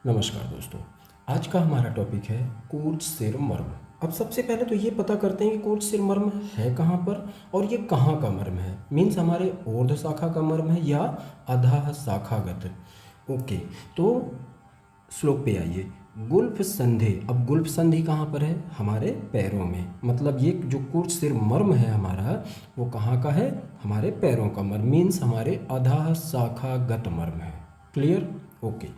नमस्कार दोस्तों। आज का हमारा टॉपिक है कूर्च सिर मर्म। अब सबसे पहले तो ये पता करते हैं कि कूर्च सिर मर्म है कहाँ पर और ये कहाँ का मर्म है। मीन्स हमारे ऊर्ध्व शाखा का मर्म है या अधः शाखागत। ओके, तो श्लोक पे आइए। गुल्फ संधि। अब गुल्फ संधि कहाँ पर है? हमारे पैरों में। मतलब ये जो कूर्च सिर मर्म है हमारा, वो कहाँ का है? हमारे पैरों का मर्म। मीन्स हमारे अधः शाखागत मर्म है। क्लियर? ओके।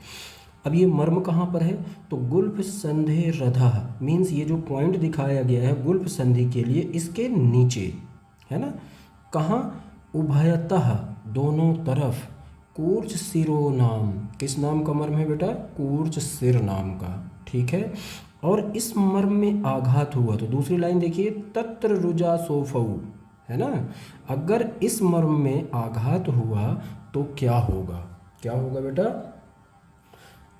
अब ये मर्म कहाँ पर है? तो गुल्फ संधि रधः। मीन्स ये जो पॉइंट दिखाया गया है गुल्फ संधि के लिए, इसके नीचे है ना। कहाँ? उभयतः, दोनों तरफ। कूर्च सिरो नाम। किस नाम का मर्म है बेटा? कूर्च सिर नाम का। ठीक है। और इस मर्म में आघात हुआ तो दूसरी लाइन देखिए, तत्र रुजा सोफऊ, है ना। अगर इस मर्म में आघात हुआ तो क्या होगा? क्या होगा बेटा?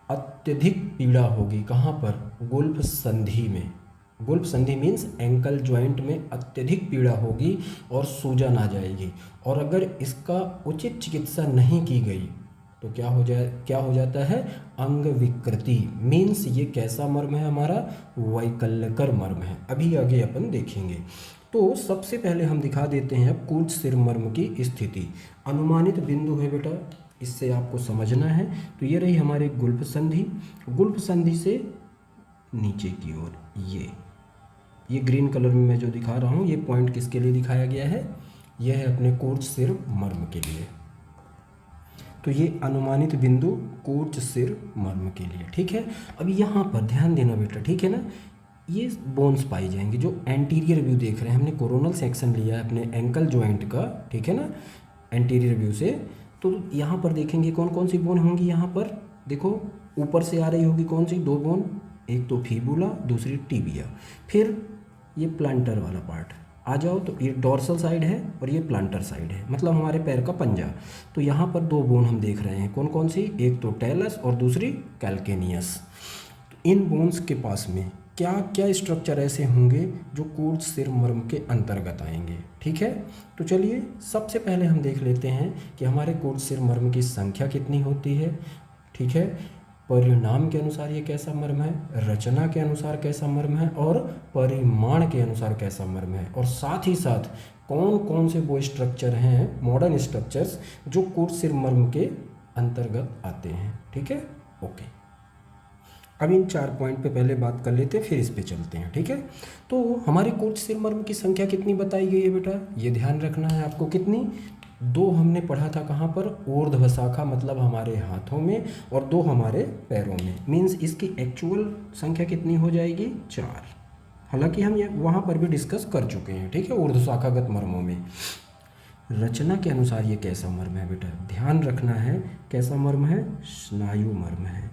अत्यधिक पीड़ा होगी। कहाँ पर? गुल्फ संधि में। गुल्फ संधि मीन्स एंकल जॉइंट में अत्यधिक पीड़ा होगी और सूजन आ जाएगी। और अगर इसका उचित चिकित्सा नहीं की गई तो क्या हो जाता है? अंग विकृति। मीन्स ये कैसा मर्म है हमारा? वैकल्यकर मर्म है। अभी आगे अपन देखेंगे। तो सबसे पहले हम दिखा देते हैं अब कूर्च सिर मर्म की स्थिति। अनुमानित बिंदु है बेटा, इससे आपको समझना है। तो ये रही हमारी गुल्फ संधि। गुल्फ संधि से नीचे की ओर ये ग्रीन कलर में मैं जो दिखा रहा हूँ, ये पॉइंट किसके लिए दिखाया गया है? यह है अपने कूर्च सिर मर्म के लिए। तो ये अनुमानित बिंदु कूर्च सिर मर्म के लिए। ठीक है। अब यहाँ पर ध्यान देना बेटा, ठीक है ना। ये बोन्स पाई जाएंगे जो एंटीरियर व्यू देख रहे हैं। हमने कोरोनल सेक्शन लिया है अपने एंकल जॉइंट का, ठीक है ना, एंटीरियर व्यू से। तो यहाँ पर देखेंगे कौन कौन सी बोन होंगी। यहाँ पर देखो ऊपर से आ रही होगी कौन सी? दो बोन, एक तो फीबुला, दूसरी टिबिया। फिर ये प्लांटर वाला पार्ट आ जाओ तो ये डॉर्सल साइड है और ये प्लांटर साइड है, मतलब हमारे पैर का पंजा। तो यहाँ पर दो बोन हम देख रहे हैं, कौन कौन सी? एक तो टेलस और दूसरी कैल्केनियस। इन बोन्स के पास में क्या क्या स्ट्रक्चर ऐसे होंगे जो कूर्च सिर मर्म के अंतर्गत आएंगे? ठीक है। तो चलिए सबसे पहले हम देख लेते हैं कि हमारे कूर्च सिर मर्म की संख्या कितनी होती है। ठीक है। परिणाम के अनुसार ये कैसा मर्म है, रचना के अनुसार कैसा मर्म है और परिमाण के अनुसार कैसा मर्म है, और साथ ही साथ कौन कौन से वो स्ट्रक्चर हैं, मॉडर्न स्ट्रक्चर्स, जो कूर्च सिर मर्म के अंतर्गत आते हैं। ठीक है। ओके। अब इन 4 पॉइंट पे पहले बात कर लेते हैं, फिर इस पे चलते हैं। ठीक है। तो हमारे कूर्च सिर मर्म की संख्या कितनी बताई गई है बेटा? ये ध्यान रखना है आपको। कितनी? 2 हमने पढ़ा था कहाँ पर? ऊर्ध्व शाखा, मतलब हमारे हाथों में, और 2 हमारे पैरों में। मीन्स इसकी एक्चुअल संख्या कितनी हो जाएगी? 4। हालांकि हम ये वहाँ पर भी डिस्कस कर चुके हैं। ठीक है, ऊर्ध्व शाखागत मर्मों में। रचना के अनुसार ये कैसा मर्म है बेटा? ध्यान रखना है। कैसा मर्म है? स्नायु मर्म है।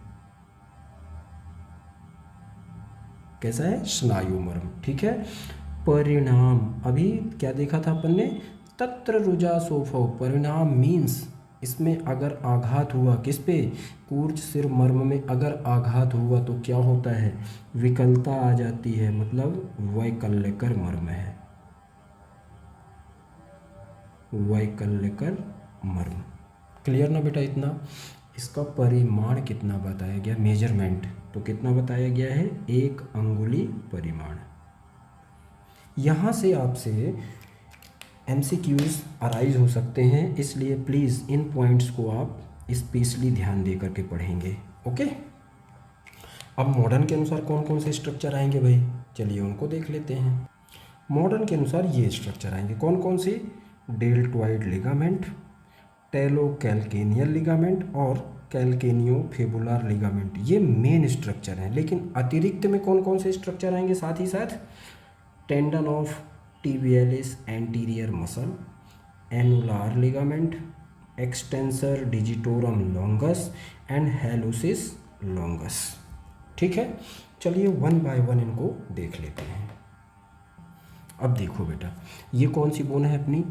कैसा है? स्नायु मर्म। ठीक है। परिणाम, अभी क्या देखा था अपन ने? तत्र रुजा सोफो। परिणाम मीन्स इसमें अगर आघात हुआ, किस पे? कूर्च सिर मर्म में अगर आघात हुआ तो क्या होता है? विकलता आ जाती है, मतलब वैकल्यकर मर्म है। वैकल्यकर मर्म। क्लियर ना बेटा? इतना। इसका परिमाण कितना बताया गया? मेजरमेंट तो कितना बताया गया है? 1 अंगुली परिमाण। यहाँ से आपसे MCQs अराइज हो सकते हैं, इसलिए प्लीज़ इन पॉइंट्स को आप स्पेशली ध्यान दे करके पढ़ेंगे। ओके। अब मॉडर्न के अनुसार कौन कौन से स्ट्रक्चर आएंगे भाई? चलिए उनको देख लेते हैं। मॉडर्न के अनुसार ये स्ट्रक्चर आएंगे, कौन कौन से? डेल्टॉइड लिगामेंट, टेलोकैल्केनियल लिगामेंट और कैल्केनियो फेबुलर लिगामेंट। ये मेन स्ट्रक्चर हैं, लेकिन अतिरिक्त में कौन कौन से स्ट्रक्चर आएंगे साथ ही साथ? Tendon of tibialis anterior muscle, annular ligament, extensor digitorum longus and hallucis longus। ठीक है। चलिए 1 बाय 1 इनको देख लेते हैं। अब देखो बेटा, ये कौन सी बोन है अपनी?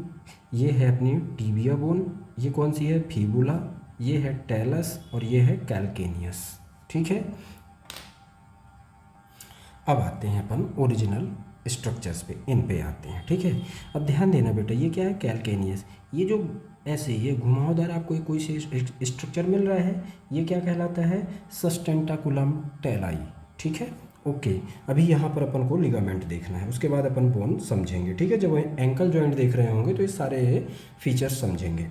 ये है अपनी टीबिया बोन। ये कौन सी है? फीबुला। ये है टेलस और ये है कैल्केनियस। ठीक है। अब आते हैं अपन ओरिजिनल स्ट्रक्चर्स पे, इन पे आते हैं, ठीक है। अब ध्यान देना बेटा, ये क्या है, कैल्केनियस। ये जो ऐसे ये घुमावदार आपको कोई से स्ट्रक्चर मिल रहा है, ये क्या कहलाता है, सस्टेंटाकुलम टेलाई, ठीक है। ओके, अभी यहाँ पर अपन को लिगामेंट देखना है, उसके बाद अपन बोन समझेंगे, ठीक है। जब एंकल जॉइंट देख रहे होंगे तो ये सारे फीचर्स समझेंगे।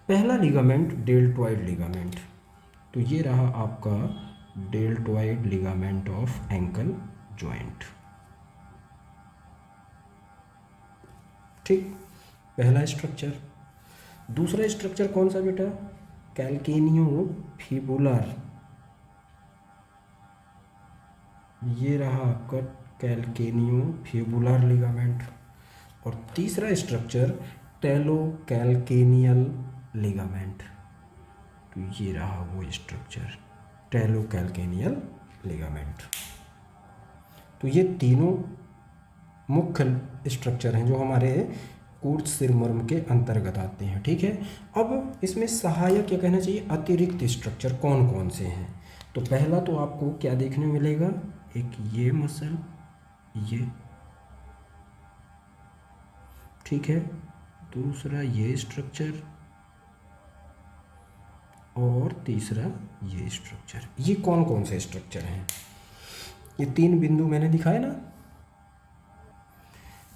पहला लिगामेंट डेल्टॉइड लिगामेंट, तो ये रहा आपका deltoid ligament of ankle joint, ठीक, पहला स्ट्रक्चर। दूसरा स्ट्रक्चर कौन सा बेटा, कैल्केनियो फिबुलर, ये रहा आपका कैल्केनियो फिबुलर लिगामेंट। और तीसरा स्ट्रक्चर टेलो कैल्केनियल लिगामेंट, तो ये रहा वो स्ट्रक्चर टेलो कैल्केनियल लिगामेंट। तो ये तीनों मुख्य स्ट्रक्चर हैं जो हमारे कूर्च सिरमर्म के अंतर्गत आते हैं, ठीक है। अब इसमें सहायक या कहना चाहिए अतिरिक्त स्ट्रक्चर कौन कौन से हैं, तो पहला तो आपको क्या देखने मिलेगा, एक ये मसल, ये, ठीक है। दूसरा ये स्ट्रक्चर और तीसरा ये स्ट्रक्चर। ये कौन कौन से स्ट्रक्चर हैं, ये तीन बिंदु मैंने दिखाए ना,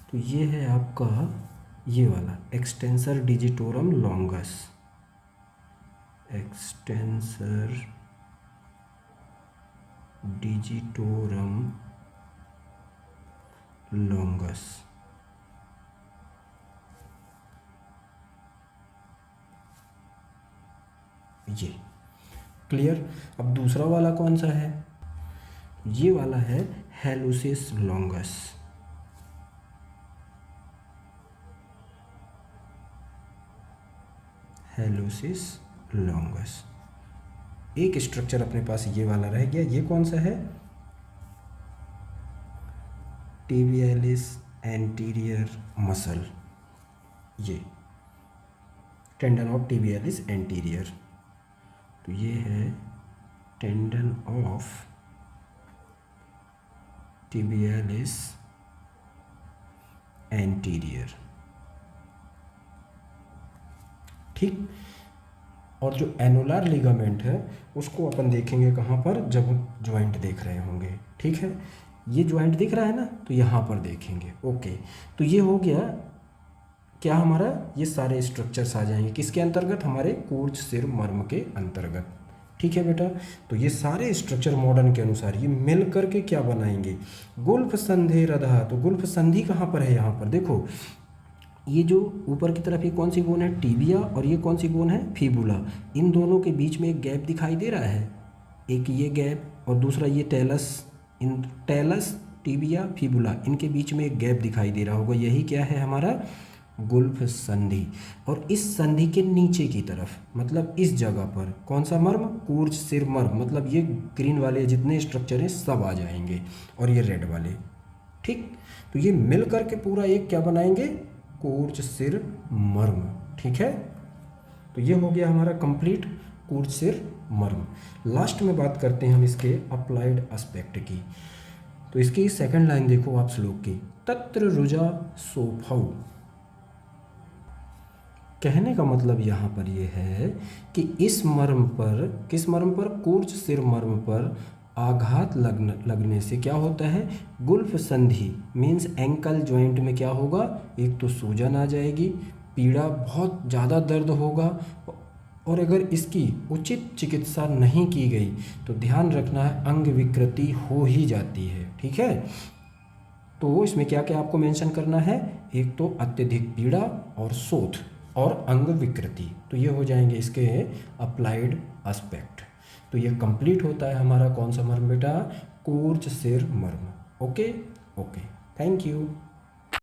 तो ये है आपका ये वाला extensor digitorum longus, extensor digitorum longus, ये क्लियर। अब दूसरा वाला कौन सा है, ये वाला है हेलुसिस लॉन्गस, हेलुसिस लॉन्गस। एक स्ट्रक्चर अपने पास ये वाला रह गया, ये कौन सा है, टिबियालिस एंटीरियर मसल, ये टेंडन ऑफ टिबियालिस एंटीरियर, तो ये है टेंडन ऑफ टिबियालिस एंटीरियर, ठीक। और जो एनुलर लिगामेंट है उसको अपन देखेंगे कहाँ पर, जब ज्वाइंट देख रहे होंगे, ठीक है। ये ज्वाइंट दिख रहा है ना, तो यहाँ पर देखेंगे, ओके। तो ये हो गया क्या हमारा, ये सारे स्ट्रक्चर्स आ जाएंगे किसके अंतर्गत, हमारे कूर्च सिर मर्म के अंतर्गत, ठीक है बेटा। तो ये सारे स्ट्रक्चर मॉडर्न के अनुसार ये मिल करके क्या बनाएंगे, गुल्फ संधि रधा। तो गुल्फ संधि कहाँ पर है, यहाँ पर देखो, ये जो ऊपर की तरफ ये कौन सी बोन है, टिबिया, और ये कौन सी बोन है, फिबुला। इन दोनों के बीच में एक गैप दिखाई दे रहा है, एक ये गैप और दूसरा ये टेलस, इन टेलस टिबिया फिबुला इनके बीच में एक गैप दिखाई दे रहा होगा, यही क्या है हमारा गुल्फ संधि। और इस संधि के नीचे की तरफ, मतलब इस जगह पर कौन सा मर्म, कूर्च सिर मर्म, मतलब ये ग्रीन वाले जितने स्ट्रक्चर हैं सब आ जाएंगे, और ये रेड वाले, ठीक। तो ये मिल करके पूरा एक क्या बनाएंगे, कूर्च सिर मर्म, ठीक है। तो ये हो गया हमारा कंप्लीट कूर्च सिर मर्म। लास्ट में बात करते हैं हम इसके अप्लाइड एस्पेक्ट की। तो इसकी सेकंड लाइन देखो आप श्लोक की, तत्र रुजा सोफौ। कहने का मतलब यहाँ पर यह है कि इस मर्म पर, किस मर्म पर, कूर्च सिर मर्म पर आघात लगने से क्या होता है, गुल्फ संधि मीन्स एंकल जॉइंट में क्या होगा, एक तो सूजन आ जाएगी, पीड़ा बहुत ज़्यादा दर्द होगा, और अगर इसकी उचित चिकित्सा नहीं की गई तो ध्यान रखना है अंग विकृति हो ही जाती है, ठीक है। तो इसमें क्या क्या आपको मेंशन करना है, एक तो अत्यधिक पीड़ा और शोथ और अंग विकृति, तो ये हो जाएंगे इसके अप्लाइड एस्पेक्ट। तो ये कंप्लीट होता है हमारा कौन सा मर्म बेटा, कूर्च सिर मर्म। Okay, thank you.